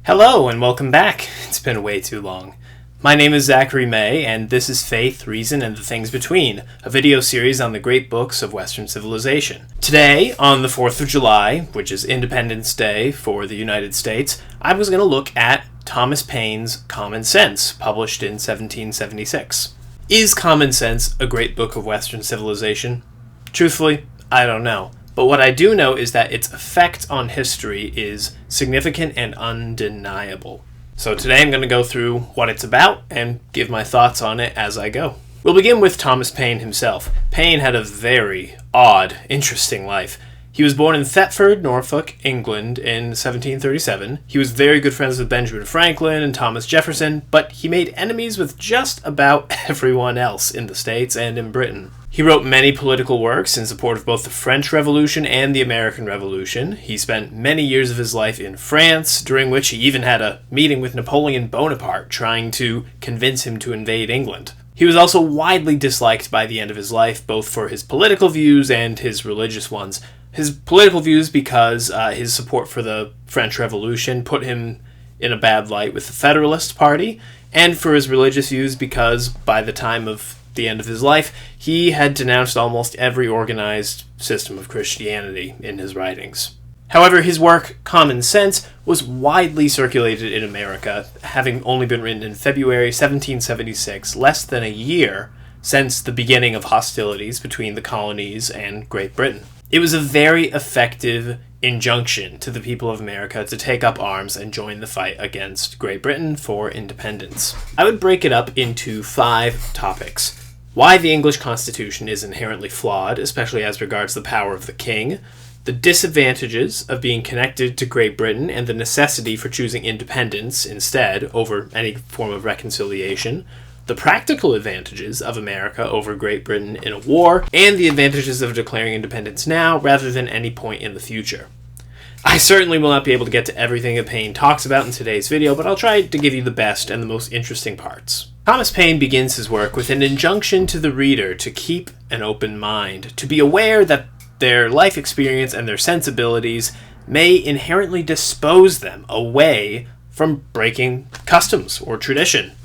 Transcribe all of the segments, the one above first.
Hello and welcome back. It's been way too long. My name is Zachary May, and this is Faith, Reason, and the Things Between, a video series on the great books of Western civilization. Today, on the 4th of July, which is Independence Day for the United States, I was going to look at Thomas Paine's Common Sense, published in 1776. Is Common Sense a great book of Western civilization? Truthfully, I don't know. But what I do know is that its effect on history is significant and undeniable. So today I'm going to go through what it's about and give my thoughts on it as I go. We'll begin with Thomas Paine himself. Paine had a very odd, interesting life. He was born in Thetford, Norfolk, England in 1737. He was very good friends with Benjamin Franklin and Thomas Jefferson, but he made enemies with just about everyone else in the States and in Britain. He wrote many political works in support of both the French Revolution and the American Revolution. He spent many years of his life in France, during which he even had a meeting with Napoleon Bonaparte trying to convince him to invade England. He was also widely disliked by the end of his life, both for his political views and his religious ones. His political views because his support for the French Revolution put him in a bad light with the Federalist Party, and for his religious views because by the time of the end of his life, he had denounced almost every organized system of Christianity in his writings. However, his work, Common Sense, was widely circulated in America, having only been written in February 1776, less than a year since the beginning of hostilities between the colonies and Great Britain. It was a very effective injunction to the people of America to take up arms and join the fight against Great Britain for independence. I would break it up into 5 topics. Why the English Constitution is inherently flawed, especially as regards the power of the king, the disadvantages of being connected to Great Britain and the necessity for choosing independence instead over any form of reconciliation, the practical advantages of America over Great Britain in a war, and the advantages of declaring independence now rather than any point in the future. I certainly will not be able to get to everything that Paine talks about in today's video, but I'll try to give you the best and the most interesting parts. Thomas Paine begins his work with an injunction to the reader to keep an open mind, to be aware that their life experience and their sensibilities may inherently dispose them away from breaking customs or traditions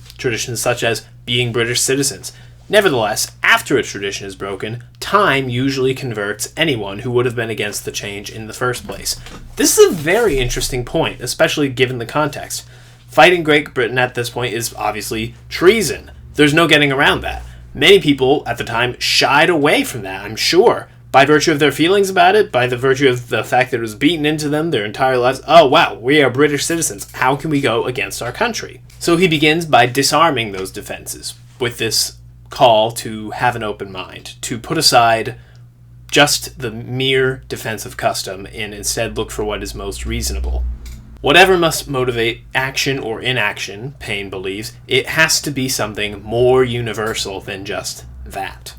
such as being British citizens. Nevertheless, after a tradition is broken, time usually converts anyone who would have been against the change in the first place. This is a very interesting point, especially given the context. Fighting Great Britain at this point is obviously treason. There's no getting around that. Many people at the time shied away from that, I'm sure, by virtue of their feelings about it, by the virtue of the fact that it was beaten into them their entire lives. Oh wow, we are British citizens. How can we go against our country? So he begins by disarming those defenses with this call to have an open mind, to put aside just the mere defense of custom and instead look for what is most reasonable. Whatever must motivate action or inaction, Paine believes, it has to be something more universal than just that.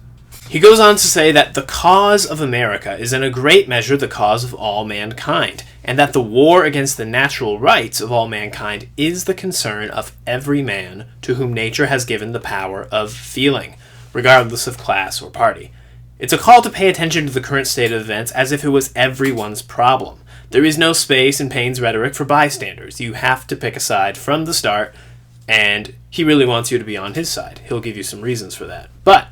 He goes on to say that the cause of America is in a great measure the cause of all mankind, and that the war against the natural rights of all mankind is the concern of every man to whom nature has given the power of feeling, regardless of class or party. It's a call to pay attention to the current state of events as if it was everyone's problem. There is no space in Paine's rhetoric for bystanders. You have to pick a side from the start, and he really wants you to be on his side. He'll give you some reasons for that. But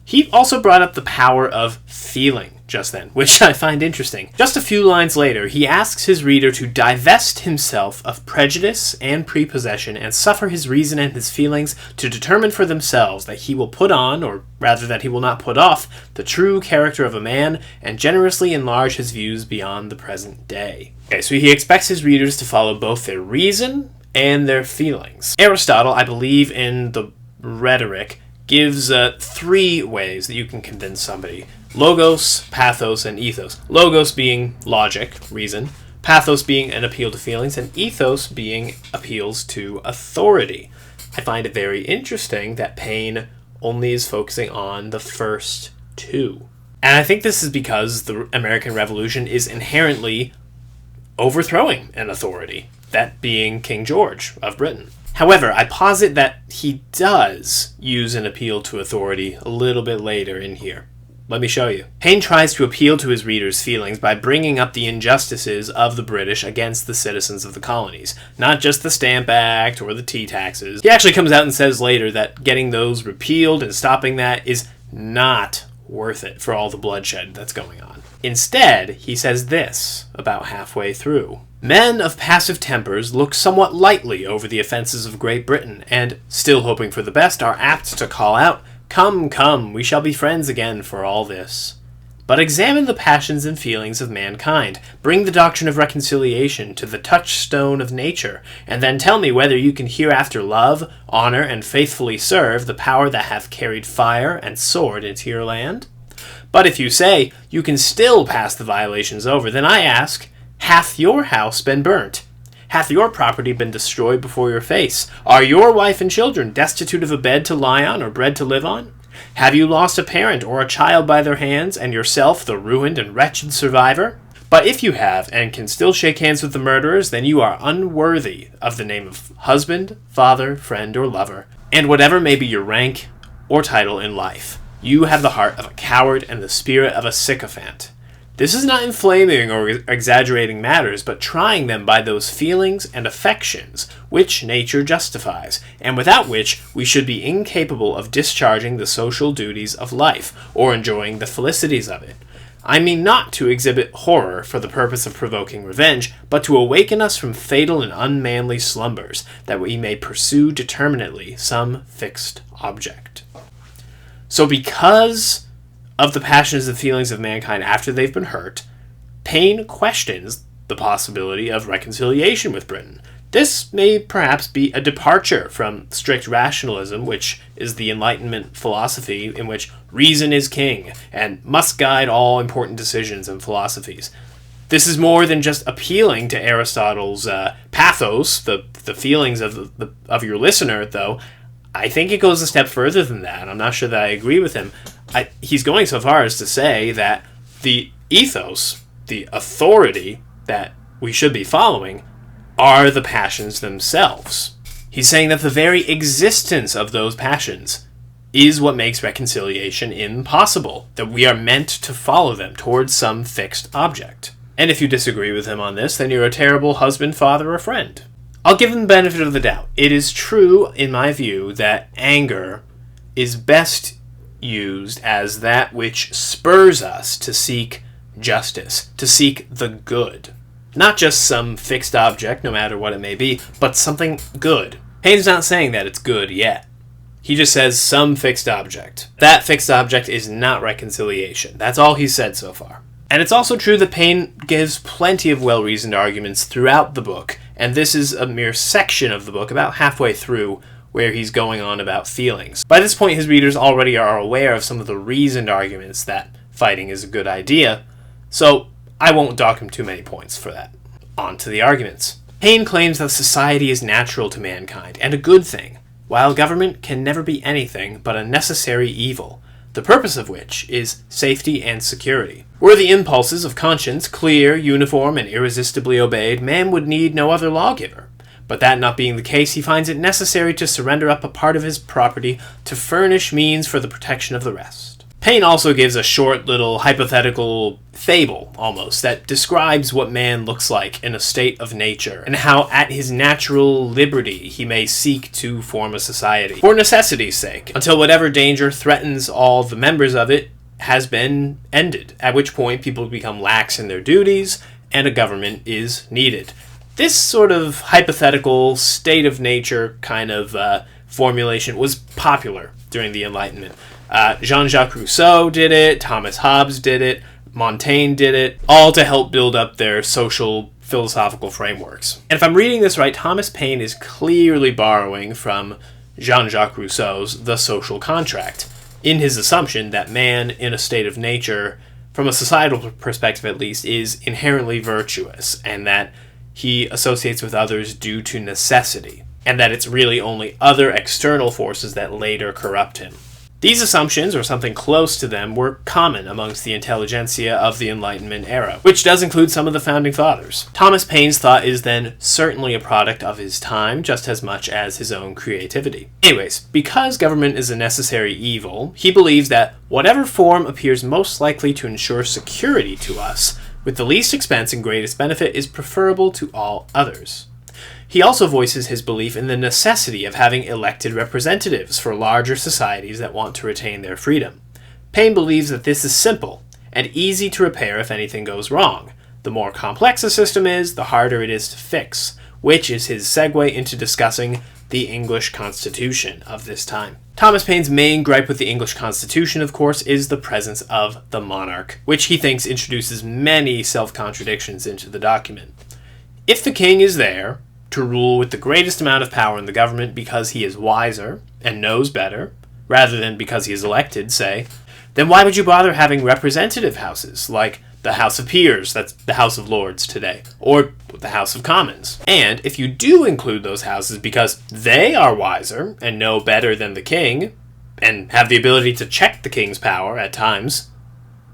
he also brought up the power of feeling just then, which I find interesting. Just a few lines later, he asks his reader to divest himself of prejudice and prepossession and suffer his reason and his feelings to determine for themselves that he will put on, or rather that he will not put off, the true character of a man and generously enlarge his views beyond the present day. Okay, so he expects his readers to follow both their reason and their feelings. Aristotle, I believe in the Rhetoric, gives 3 ways that you can convince somebody. Logos, pathos, and ethos. Logos being logic, reason. Pathos being an appeal to feelings. And ethos being appeals to authority. I find it very interesting that Paine only is focusing on the first 2. And I think this is because the American Revolution is inherently overthrowing an authority, that being King George of Britain. However, I posit that he does use an appeal to authority a little bit later in here. Let me show you. Paine tries to appeal to his readers' feelings by bringing up the injustices of the British against the citizens of the colonies, not just the Stamp Act or the tea taxes. He actually comes out and says later that getting those repealed and stopping that is not worth it for all the bloodshed that's going on. Instead, he says this about halfway through. Men of passive tempers look somewhat lightly over the offenses of Great Britain, and, still hoping for the best, are apt to call out, "Come, come, we shall be friends again for all this." But examine the passions and feelings of mankind, bring the doctrine of reconciliation to the touchstone of nature, and then tell me whether you can hereafter love, honor, and faithfully serve the power that hath carried fire and sword into your land? But if you say, you can still pass the violations over, then I ask, hath your house been burnt? Hath your property been destroyed before your face? Are your wife and children destitute of a bed to lie on or bread to live on? Have you lost a parent or a child by their hands, and yourself the ruined and wretched survivor? But if you have, and can still shake hands with the murderers, then you are unworthy of the name of husband, father, friend, or lover, and whatever may be your rank or title in life. You have the heart of a coward and the spirit of a sycophant. This is not inflaming or exaggerating matters, but trying them by those feelings and affections which nature justifies, and without which we should be incapable of discharging the social duties of life, or enjoying the felicities of it. I mean not to exhibit horror for the purpose of provoking revenge, but to awaken us from fatal and unmanly slumbers, that we may pursue determinately some fixed object. So because of the passions and feelings of mankind after they've been hurt, Paine questions the possibility of reconciliation with Britain. This may perhaps be a departure from strict rationalism, which is the Enlightenment philosophy in which reason is king and must guide all important decisions and philosophies. This is more than just appealing to Aristotle's pathos, the feelings of your listener, though. I think it goes a step further than that. I'm not sure that I agree with him. He's going so far as to say that the ethos, the authority that we should be following, are the passions themselves. He's saying that the very existence of those passions is what makes reconciliation impossible, that we are meant to follow them towards some fixed object. And if you disagree with him on this, then you're a terrible husband, father, or friend. I'll give him the benefit of the doubt. It is true, in my view, that anger is best used as that which spurs us to seek justice, to seek the good. Not just some fixed object, no matter what it may be, but something good. Paine's not saying that it's good yet. He just says some fixed object. That fixed object is not reconciliation. That's all he's said so far. And it's also true that Paine gives plenty of well-reasoned arguments throughout the book, and this is a mere section of the book, about halfway through, where he's going on about feelings. By this point, his readers already are aware of some of the reasoned arguments that fighting is a good idea, so I won't dock him too many points for that. On to the arguments. Paine claims that society is natural to mankind, and a good thing, while government can never be anything but a necessary evil, the purpose of which is safety and security. Were the impulses of conscience clear, uniform, and irresistibly obeyed, man would need no other lawgiver. But that not being the case, he finds it necessary to surrender up a part of his property to furnish means for the protection of the rest. Paine also gives a short little hypothetical fable, almost, that describes what man looks like in a state of nature, and how at his natural liberty he may seek to form a society, for necessity's sake, until whatever danger threatens all the members of it has been ended, at which point people become lax in their duties, and a government is needed. This sort of hypothetical state of nature kind of formulation was popular during the Enlightenment. Jean-Jacques Rousseau did it, Thomas Hobbes did it, Montaigne did it, all to help build up their social philosophical frameworks. And if I'm reading this right, Thomas Paine is clearly borrowing from Jean-Jacques Rousseau's The Social Contract, in his assumption that man in a state of nature, from a societal perspective at least, is inherently virtuous, and that he associates with others due to necessity, and that it's really only other external forces that later corrupt him. These assumptions, or something close to them, were common amongst the intelligentsia of the Enlightenment era, which does include some of the Founding Fathers. Thomas Paine's thought is then certainly a product of his time, just as much as his own creativity. Anyways, because government is a necessary evil, he believes that whatever form appears most likely to ensure security to us, with the least expense and greatest benefit, is preferable to all others. He also voices his belief in the necessity of having elected representatives for larger societies that want to retain their freedom. Paine believes that this is simple and easy to repair if anything goes wrong. The more complex a system is, the harder it is to fix, which is his segue into discussing the English Constitution of this time. Thomas Paine's main gripe with the English Constitution, of course, is the presence of the monarch, which he thinks introduces many self-contradictions into the document. If the king is there to rule with the greatest amount of power in the government because he is wiser and knows better, rather than because he is elected, say, then why would you bother having representative houses, like the House of Peers, that's the House of Lords today, or the House of Commons? And if you do include those houses because they are wiser and know better than the king, and have the ability to check the king's power at times,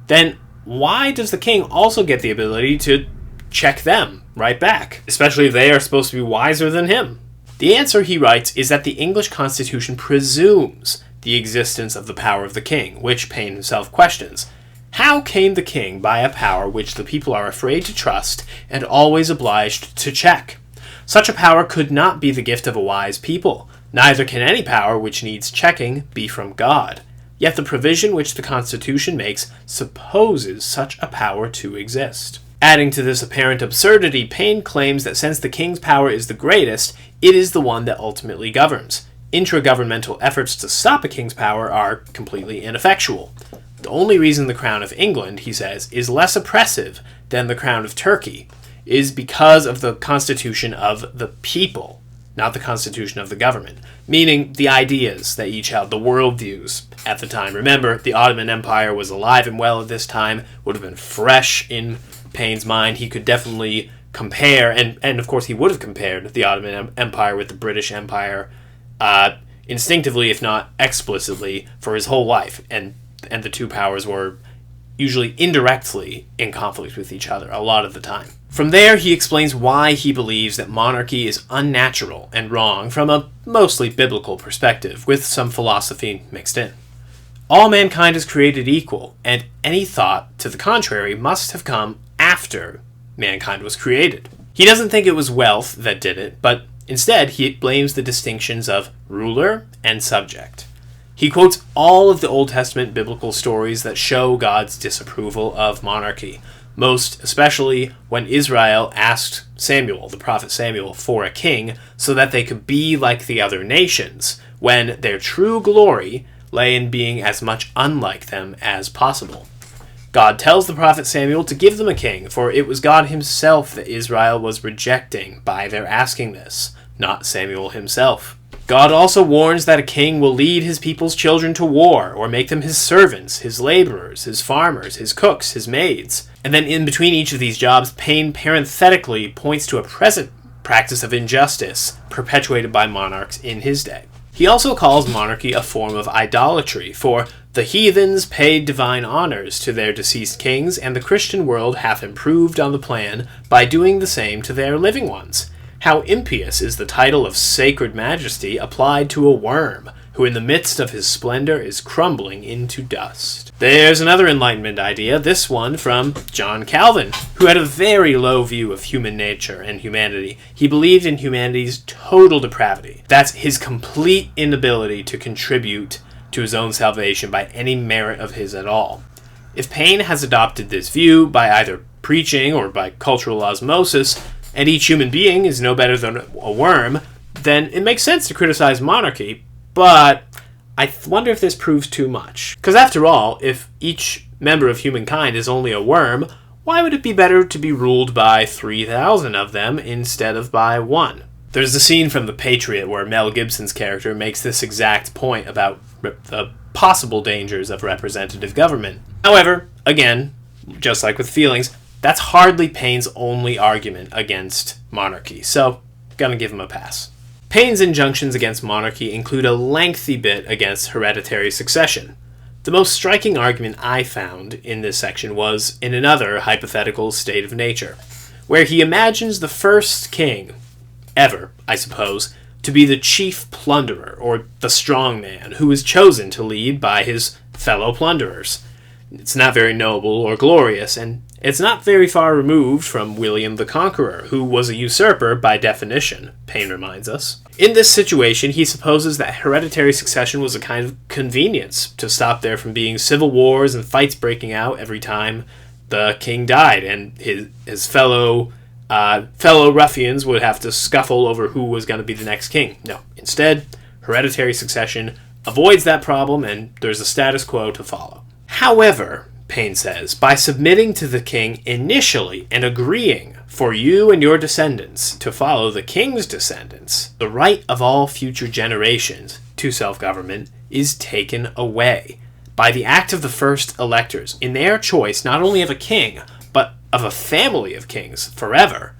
then why does the king also get the ability to check them right back, especially if they are supposed to be wiser than him? The answer, he writes, is that the English Constitution presumes the existence of the power of the king, which Paine himself questions. How came the king by a power which the people are afraid to trust and always obliged to check? Such a power could not be the gift of a wise people. Neither can any power which needs checking be from God. Yet the provision which the Constitution makes supposes such a power to exist. Adding to this apparent absurdity, Paine claims that since the king's power is the greatest, it is the one that ultimately governs. Intragovernmental efforts to stop a king's power are completely ineffectual. The only reason the Crown of England, he says, is less oppressive than the Crown of Turkey is because of the constitution of the people, not the constitution of the government, meaning the ideas that each held, the worldviews at the time. Remember, the Ottoman Empire was alive and well at this time, would have been fresh in Paine's mind. He could definitely compare, and of course he would have compared the Ottoman Empire with the British Empire instinctively, if not explicitly, for his whole life, and the two powers were usually indirectly in conflict with each other a lot of the time. From there, he explains why he believes that monarchy is unnatural and wrong from a mostly biblical perspective, with some philosophy mixed in. All mankind is created equal, and any thought to the contrary must have come after mankind was created. He doesn't think it was wealth that did it, but instead he blames the distinctions of ruler and subject. He quotes all of the Old Testament biblical stories that show God's disapproval of monarchy, most especially when Israel asked Samuel, the prophet Samuel, for a king so that they could be like the other nations, when their true glory lay in being as much unlike them as possible. God tells the prophet Samuel to give them a king, for it was God himself that Israel was rejecting by their asking this, not Samuel himself. God also warns that a king will lead his people's children to war, or make them his servants, his laborers, his farmers, his cooks, his maids. And then in between each of these jobs, Paine parenthetically points to a present practice of injustice perpetuated by monarchs in his day. He also calls monarchy a form of idolatry, for the heathens paid divine honors to their deceased kings, and the Christian world hath improved on the plan by doing the same to their living ones. How impious is the title of sacred majesty applied to a worm, who in the midst of his splendor is crumbling into dust. There's another Enlightenment idea, this one from John Calvin, who had a very low view of human nature and humanity. He believed in humanity's total depravity. That's his complete inability to contribute to his own salvation by any merit of his at all. If Paine has adopted this view by either preaching or by cultural osmosis, and each human being is no better than a worm, then it makes sense to criticize monarchy, but I wonder if this proves too much. Because after all, if each member of humankind is only a worm, why would it be better to be ruled by 3,000 of them instead of by one? There's a scene from The Patriot where Mel Gibson's character makes this exact point about the possible dangers of representative government. However, again, just like with feelings, that's hardly Paine's only argument against monarchy, so gonna give him a pass. Paine's injunctions against monarchy include a lengthy bit against hereditary succession. The most striking argument I found in this section was in another hypothetical state of nature, where he imagines the first king, ever, I suppose, to be the chief plunderer, or the strong man, who is chosen to lead by his fellow plunderers. It's not very noble or glorious, and it's not very far removed from William the Conqueror, who was a usurper by definition, Paine reminds us. In this situation, he supposes that hereditary succession was a kind of convenience to stop there from being civil wars and fights breaking out every time the king died, and his fellow ruffians would have to scuffle over who was going to be the next king. No, instead, hereditary succession avoids that problem, and there's a status quo to follow. However, Paine says, by submitting to the king initially and agreeing for you and your descendants to follow the king's descendants, the right of all future generations to self-government is taken away by the act of the first electors in their choice not only of a king, but of a family of kings forever.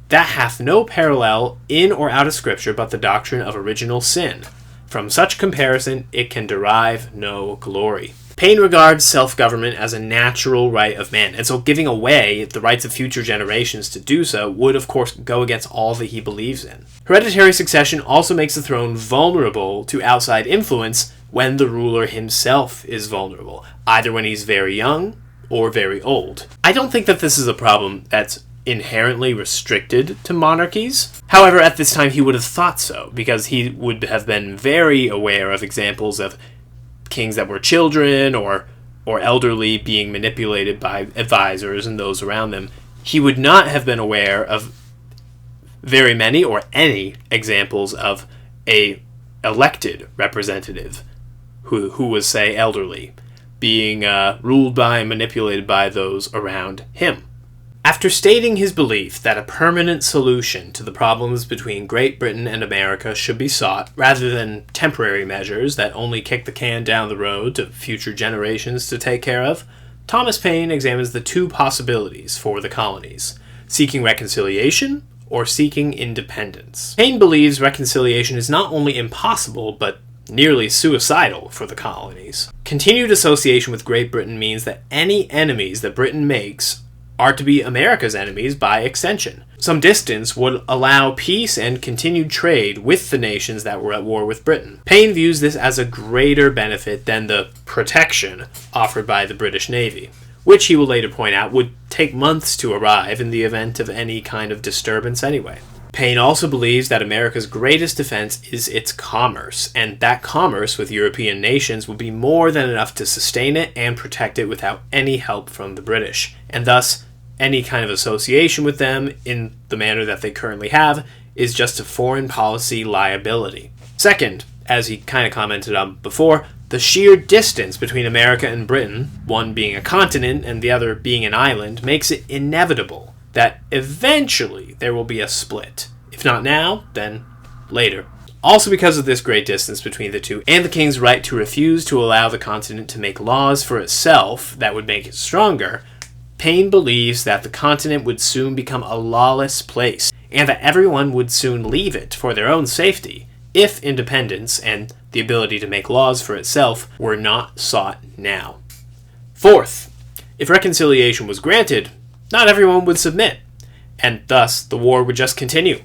That hath no parallel in or out of Scripture but the doctrine of original sin. From such comparison it can derive no glory. Paine regards self-government as a natural right of man, and so giving away the rights of future generations to do so would, of course, go against all that he believes in. Hereditary succession also makes the throne vulnerable to outside influence when the ruler himself is vulnerable, either when he's very young or very old. I don't think that this is a problem that's inherently restricted to monarchies. However, at this time he would have thought so, because he would have been very aware of examples of kings that were children or elderly being manipulated by advisors and those around them. He would not have been aware of very many or any examples of a elected representative who was, say, elderly, being ruled by and manipulated by those around him. After stating his belief that a permanent solution to the problems between Great Britain and America should be sought, rather than temporary measures that only kick the can down the road to future generations to take care of, Thomas Paine examines the two possibilities for the colonies: seeking reconciliation or seeking independence. Paine believes reconciliation is not only impossible, but nearly suicidal for the colonies. Continued association with Great Britain means that any enemies that Britain makes are to be America's enemies by extension. Some distance would allow peace and continued trade with the nations that were at war with Britain. Paine views this as a greater benefit than the protection offered by the British Navy, which he will later point out would take months to arrive in the event of any kind of disturbance anyway. Paine also believes that America's greatest defense is its commerce, and that commerce with European nations will be more than enough to sustain it and protect it without any help from the British, and thus any kind of association with them in the manner that they currently have is just a foreign policy liability. Second, as he kind of commented on before, the sheer distance between America and Britain, one being a continent and the other being an island, makes it inevitable that eventually there will be a split. If not now, then later. Also because of this great distance between the two, and the king's right to refuse to allow the continent to make laws for itself that would make it stronger, Paine believes that the continent would soon become a lawless place, and that everyone would soon leave it for their own safety, if independence and the ability to make laws for itself were not sought now. Fourth, if reconciliation was granted, not everyone would submit, and thus the war would just continue.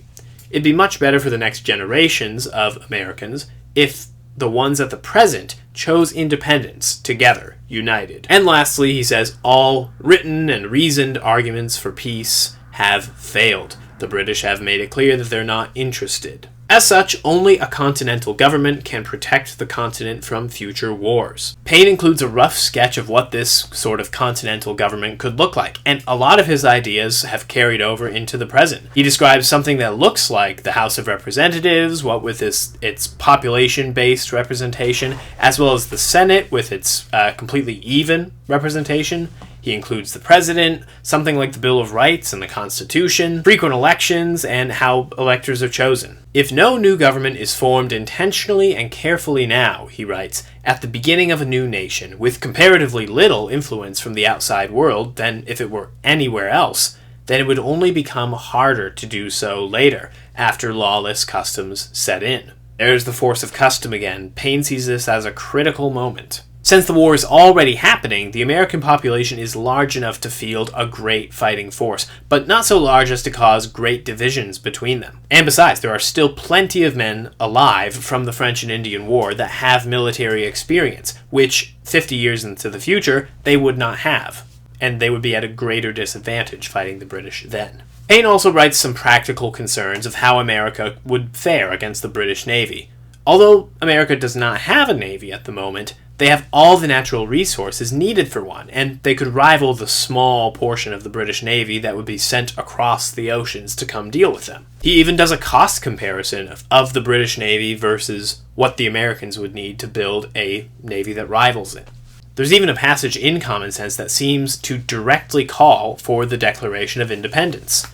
It'd be much better for the next generations of Americans if the ones at the present chose independence together, united. And lastly, he says, all written and reasoned arguments for peace have failed. The British have made it clear that they're not interested. As such, only a continental government can protect the continent from future wars. Paine includes a rough sketch of what this sort of continental government could look like, and a lot of his ideas have carried over into the present. He describes something that looks like the House of Representatives, what with its population-based representation, as well as the Senate with its completely even representation. He includes the president, something like the Bill of Rights and the Constitution, frequent elections, and how electors are chosen. If no new government is formed intentionally and carefully now, he writes, at the beginning of a new nation, with comparatively little influence from the outside world than if it were anywhere else, then it would only become harder to do so later, after lawless customs set in. There's the force of custom again. Paine sees this as a critical moment. Since the war is already happening, the American population is large enough to field a great fighting force, but not so large as to cause great divisions between them. And besides, there are still plenty of men alive from the French and Indian War that have military experience, which 50 years into the future, they would not have. And they would be at a greater disadvantage fighting the British then. Paine also writes some practical concerns of how America would fare against the British Navy. Although America does not have a navy at the moment, they have all the natural resources needed for one, and they could rival the small portion of the British Navy that would be sent across the oceans to come deal with them. He even does a cost comparison of the British Navy versus what the Americans would need to build a navy that rivals it. There's even a passage in Common Sense that seems to directly call for the Declaration of Independence.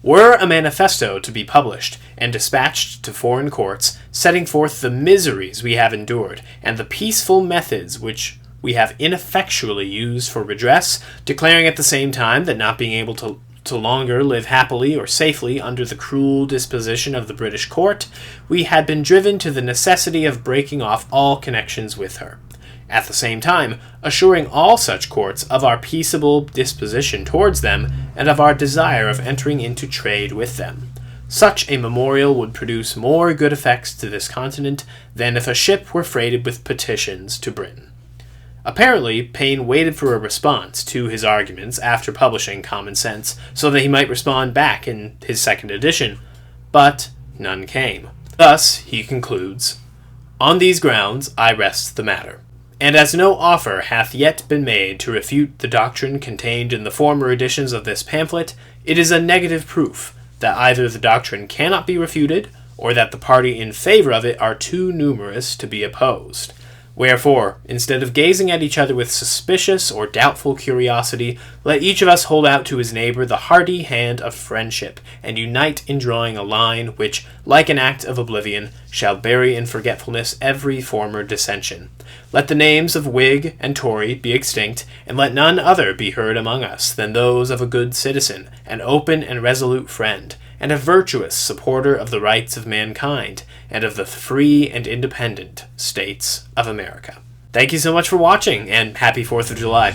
Were a manifesto to be published and dispatched to foreign courts, setting forth the miseries we have endured and the peaceful methods which we have ineffectually used for redress, declaring at the same time that not being able to longer live happily or safely under the cruel disposition of the British court, we had been driven to the necessity of breaking off all connections with her. At the same time, assuring all such courts of our peaceable disposition towards them, and of our desire of entering into trade with them. Such a memorial would produce more good effects to this continent than if a ship were freighted with petitions to Britain. Apparently, Paine waited for a response to his arguments after publishing Common Sense, so that he might respond back in his second edition, but none came. Thus, he concludes, "On these grounds I rest the matter. And as no offer hath yet been made to refute the doctrine contained in the former editions of this pamphlet, it is a negative proof that either the doctrine cannot be refuted, or that the party in favor of it are too numerous to be opposed. Wherefore, instead of gazing at each other with suspicious or doubtful curiosity, let each of us hold out to his neighbor the hearty hand of friendship, and unite in drawing a line which, like an act of oblivion, shall bury in forgetfulness every former dissension. Let the names of Whig and Tory be extinct, and let none other be heard among us than those of a good citizen, an open and resolute friend, and a virtuous supporter of the rights of mankind, and of the free and independent states of America." Thank you so much for watching, and happy 4th of July.